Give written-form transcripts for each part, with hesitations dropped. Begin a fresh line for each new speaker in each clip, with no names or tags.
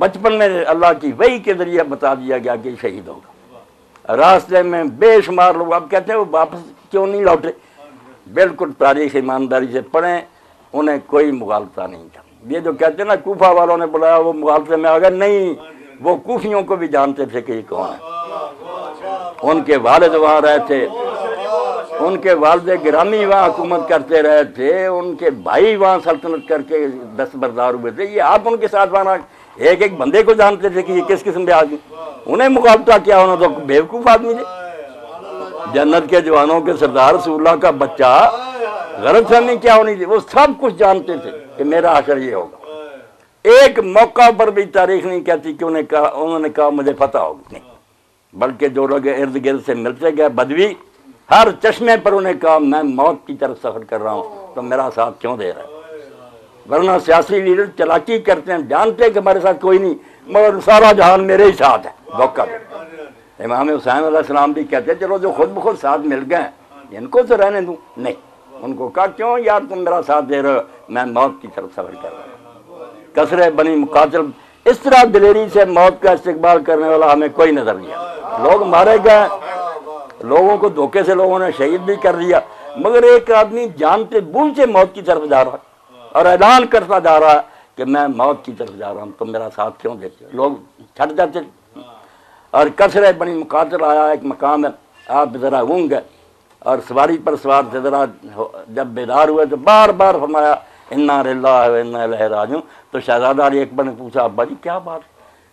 بچپن میں اللہ کی وحی کے ذریعے بتا دیا گیا کہ شہید ہوگا۔ راستے میں بے شمار لوگ اب کہتے ہیں وہ واپس کیوں نہیں لوٹے؟ بالکل تاریخ ایمانداری سے پڑھیں، انہیں کوئی مغالطہ نہیں تھا۔ یہ جو کہتے ہیں نا کوفہ والوں نے بلایا وہ مغالطے میں آ گئے، نہیں، وہ کوفیوں کو بھی جانتے تھے کہ یہ کون ہے۔ ان کے والد وہاں رہے تھے، ان کے والد گرامی وہاں حکومت کرتے رہے تھے، ان کے بھائی وہاں سلطنت کر کے دستبردار ہوئے تھے۔ یہ آپ ان کے ساتھ وہاں ایک ایک بندے کو جانتے تھے کہ یہ کس قسم کے آدمی، انہیں مقابلہ کیا ہونا تو بیوقوف آدمی تھے۔ جنت کے جوانوں کے سردار رسول اللہ کا بچہ، غلط فہمی کیا ہونی تھی، وہ سب کچھ جانتے تھے کہ میرا حشر یہ ہوگا۔ ایک موقع پر بھی تاریخ نہیں کہتی کہ انہوں نے کہا مجھے فتح ہوگی، نہیں، بلکہ جو لوگ ارد گرد سے ملتے گئے بدوی، ہر چشمے پر انہیں کہا میں موت کی طرف سفر کر رہا ہوں تو میرا ساتھ کیوں دے رہا ہے؟ ورنہ سیاسی لیڈر چلاکی کرتے ہیں، جانتے ہیں کہ ہمارے ساتھ کوئی نہیں، مگر سارا جہان میرے ہی ساتھ ہے، دھوکہ دے۔ امام حسین علیہ السلام بھی کہتے ہیں چلو جو خود بخود ساتھ مل گئے ان کو تو رہنے دوں، نہیں، ان کو کہا کیوں یار تم میرا ساتھ دے رہے ہو، میں موت کی طرف سفر کر رہا ہوں۔ کثرے بنی مقاتل، اس طرح دلیری سے موت کا استقبال کرنے والا ہمیں کوئی نظر نہیں آتا۔ لوگ مارے گئے، لوگوں کو دھوکے سے لوگوں نے شہید بھی کر دیا، مگر ایک آدمی جانتے بوجھتے موت کی طرف جا رہا اور اعلان کرتا جا رہا ہے کہ میں موت کی طرف جا رہا ہوں، تم میرا ساتھ کیوں دیتے ہو؟ لوگ چھٹ جاتے۔ اور کثرے بنی مقاتل آیا، ایک مقام ہے، آپ ذرا اونگ گئے اور سواری پر سوار سے ذرا جب بیدار ہوئے تو بار بار فرمایا انا للہ و انا الیہ راجعون۔ تو شہزادہ علی اکبر نے پوچھا ابا جی کیا بات؟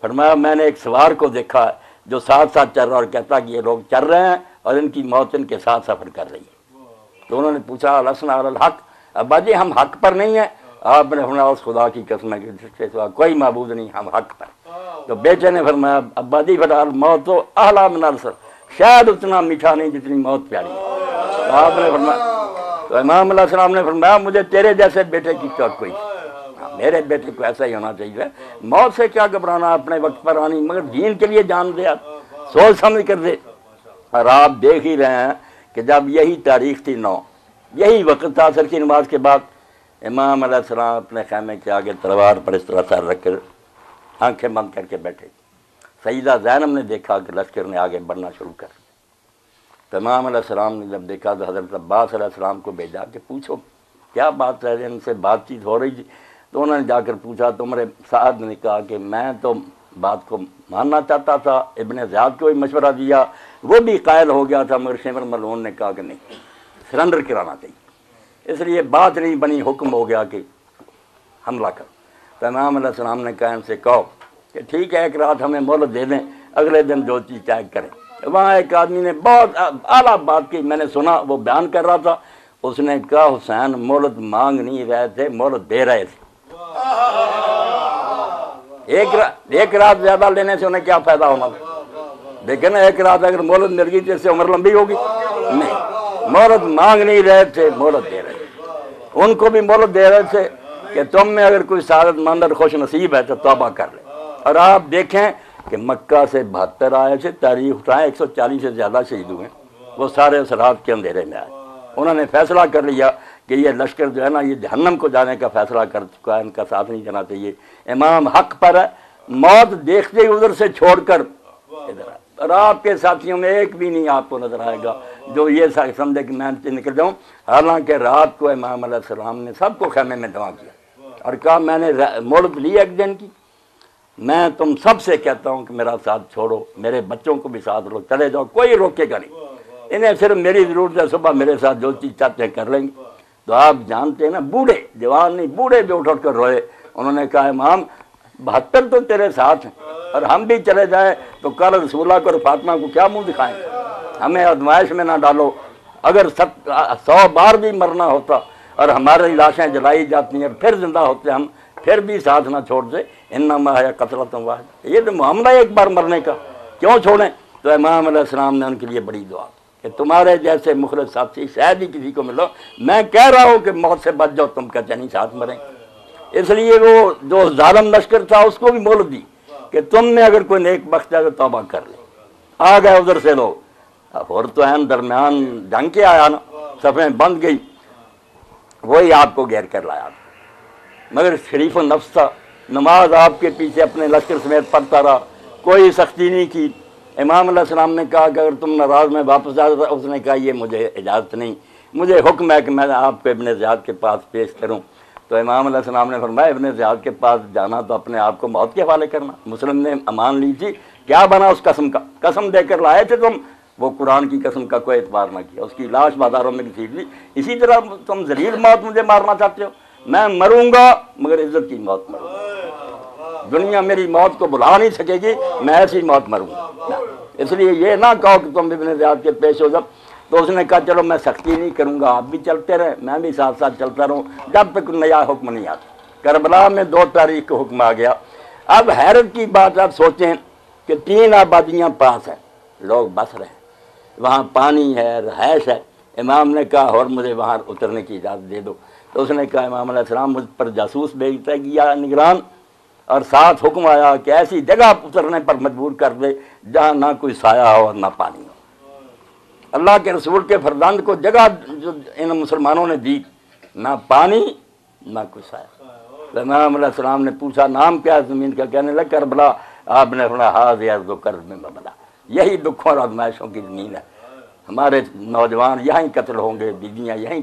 فرمایا میں نے ایک سوار کو دیکھا ہے جو ساتھ ساتھ چل رہا اور کہتا کہ یہ لوگ چل رہے ہیں اور ان کی موت ان کے ساتھ سفر کر رہی ہے۔ تو انہوں نے پوچھا لسنا علی الحق، ابا جی ہم حق پر نہیں ہیں؟ آپ نے فرمایا اس خدا کی قسم ہے کہ جس کے سوا کوئی معبود نہیں، ہم حق پر۔ تو بیٹے نے فرمایا ابا جی فٹال موت تو اعلیٰ من الرسل، شاید اتنا میٹھا نہیں جتنی موت پیاری ہے۔ تو آپ نے فرمایا، تو امام علیہ السلام نے فرمایا مجھے تیرے جیسے بیٹے کی چوٹ کوئی، میرے بیٹے کو ایسا ہی ہونا چاہیے، موت سے کیا گھبرانا، اپنے وقت پر آنی، مگر دین کے لیے جان دے، سوچ سمجھ کر دے۔ اور آپ دیکھ ہی رہے ہیں کہ جب یہی تاریخ تھی 9، یہی وقت تھا عصر کی نماز کے بعد، امام علیہ السلام اپنے خیمے کے آگے تلوار پر اس طرح سر رکھ کر آنکھیں بند کر کے بیٹھے۔ سیدہ زینب نے دیکھا کہ لشکر نے آگے بڑھنا شروع کر دیا۔ تو امام علیہ السلام نے جب دیکھا تو حضرت عباس علیہ السلام کو بھیجا کہ پوچھو کیا بات ہے، ان سے بات چیت ہو رہی تھی۔ تو انہوں نے جا کر پوچھا تو عمر سعد نے کہا کہ میں تو بات کو ماننا چاہتا تھا، ابن زیاد کو بھی مشورہ دیا، وہ بھی قائل ہو گیا تھا، مگر شمر ملعون نے کہا کہ نہیں، سرنڈر کرانا چاہیے، اس لیے بات نہیں بنی، حکم ہو گیا کہ حملہ کر۔ تو امام علیہ السلام نے کہا ان سے کہو کہ ٹھیک ہے ایک رات ہمیں مہلت دے دیں، اگلے دن جو چیز چاہے کریں۔ وہاں ایک آدمی نے بہت اعلیٰ بات کی، میں نے سنا، وہ بیان کر رہا تھا، اس نے کہا حسین مہلت مانگ نہیں رہے تھے، مہلت دے رہے تھے۔ ایک رات زیادہ لینے سے انہیں کیا فائدہ ہونا تھا؟ دیکھیں نا، ایک رات اگر مہلت مل گئی تو اس سے عمر لمبی ہوگی؟ نہیں، مہلت مانگ نہیں رہے تھے، مہلت دے رہے تھے۔ ان کو بھی مہلت دے رہے تھے کہ تم میں اگر کوئی سعادت مند اور خوش نصیب ہے تو توبہ کر لے۔ اور آپ دیکھیں کہ مکہ سے 72 آئے تھے، تاریخ اٹھائیں 140 سے زیادہ شہید ہوئے، وہ سارے اس رات کے اندھیرے میں آئے۔ انہوں نے فیصلہ کر لیا کہ یہ لشکر جو ہے نا یہ جہنم کو جانے کا فیصلہ کر چکا ہے، ان کا ساتھ نہیں جانا چاہیے، امام حق پر ہے۔ موت دیکھتے ہی ادھر سے چھوڑ کر ادھر آئے، اور آپ کے ساتھیوں میں ایک بھی نہیں آپ کو نظر آئے گا جو یہ سمجھے کہ میں نکل جاؤں۔ حالانکہ رات کو امام علیہ السلام نے سب کو خیمے میں دعا کیا اور کہا میں نے مہلت لی ایک دن کی، میں تم سب سے کہتا ہوں کہ میرا ساتھ چھوڑو، میرے بچوں کو بھی ساتھ لو، چلے جاؤ، کوئی روکے گا نہیں، انہیں صرف میری ضرورت ہے، صبح میرے ساتھ جو چیز چاہتے ہیں کر لیں گے۔ تو آپ جانتے ہیں نا، بوڑھے، جوان نہیں، بوڑھے بھی اٹھ کر روئے۔ انہوں نے کہا امام 72 تو تیرے ساتھ ہیں اور ہم بھی چلے جائیں تو کل رسول اللہ کو اور فاطمہ کو کیا منہ دکھائیں گے؟ ہمیں آزمائش میں نہ ڈالو، اگر 100 بار بھی مرنا ہوتا اور ہماری لاشیں جلائی جاتی ہیں پھر زندہ ہوتے ہم، پھر بھی ساتھ نہ چھوڑ دے، انما ہے قتلۃ واحدۃ، یہ تو معاملہ ایک بار مرنے کا، کیوں چھوڑیں؟ تو امام علیہ السلام نے ان کے لیے بڑی دعا کہ تمہارے جیسے مخلص ساتھی شاید ہی کسی کو ملو، میں کہہ رہا ہوں کہ موت سے بچ جاؤ، تم کہتے نہیں ساتھ مریں۔ اس لیے وہ جو ظالم لشکر تھا اس کو بھی مہلت دی کہ تم میں اگر کوئی نیک بخت ہے تو توبہ کر لے۔ آ گئے ادھر سے لوگ، اور تو ہے درمیان جنگ کے آیا نا، صفیں بند گئی، وہی آپ کو گھیر کر لایا، مگر شریف النفس تھا، نماز آپ کے پیچھے اپنے لشکر سمیت پڑھتا رہا، کوئی سختی نہیں کی۔ امام علیہ السلام نے کہا کہ اگر تم ناراض میں واپس آ، اس نے کہا یہ مجھے اجازت نہیں، مجھے حکم ہے کہ میں آپ کو ابن زیاد کے پاس پیش کروں۔ تو امام علیہ السلام نے فرمایا ابن زیاد کے پاس جانا تو اپنے آپ کو موت کے حوالے کرنا۔ مسلم نے امان لی تھی، کیا بنا اس قسم کا؟ قسم دے کر لائے تھے تم، وہ قرآن کی قسم کا کوئی اعتبار نہ کیا، اس کی لاش بازاروں میں گھسیٹ لی۔ اسی طرح تم ذلیل موت مجھے مارنا چاہتے ہو، میں مروں گا مگر عزت کی موت مروں گا، دنیا میری موت کو بلا نہیں سکے گی، میں ایسی موت مروں گا۔ اس لیے یہ نہ کہو کہ تم ابن زیاد کے پیش ہو۔ جب تو اس نے کہا چلو میں سختی نہیں کروں گا، آپ بھی چلتے رہے میں بھی ساتھ ساتھ چلتا رہوں جب تک نیا حکم نہیں آتا۔ کربلا میں 2 تاریخ کو حکم آ گیا۔ اب حیرت کی بات آپ سوچیں کہ 3 آبادیاں پاس ہیں، لوگ بس رہے ہیں، وہاں پانی ہے، رہائش ہے۔ امام نے کہا اور مجھے وہاں اترنے کی اجازت دے دو۔ تو اس نے کہا امام علیہ السلام مجھ پر جاسوس بھیجتا گیا نگران، اور ساتھ حکم آیا کہ ایسی جگہ اترنے پر مجبور کر دے جہاں نہ کوئی سایہ ہو اور نہ پانی ہو۔ اللہ کے رسول کے فرزند کو جگہ جو ان مسلمانوں نے دی، نہ پانی نہ کوئی سایہ۔ امام علیہ السلام نے پوچھا نام کیا ہے زمین کا؟ کہنے لگا کربلا۔ آپ نے فرمایا ہاذ ارض کرب میں مبلا، یہی دکھوں اور آزمائشوں کی زمین ہے، ہمارے نوجوان یہیں قتل ہوں گے، بیویاں یہیں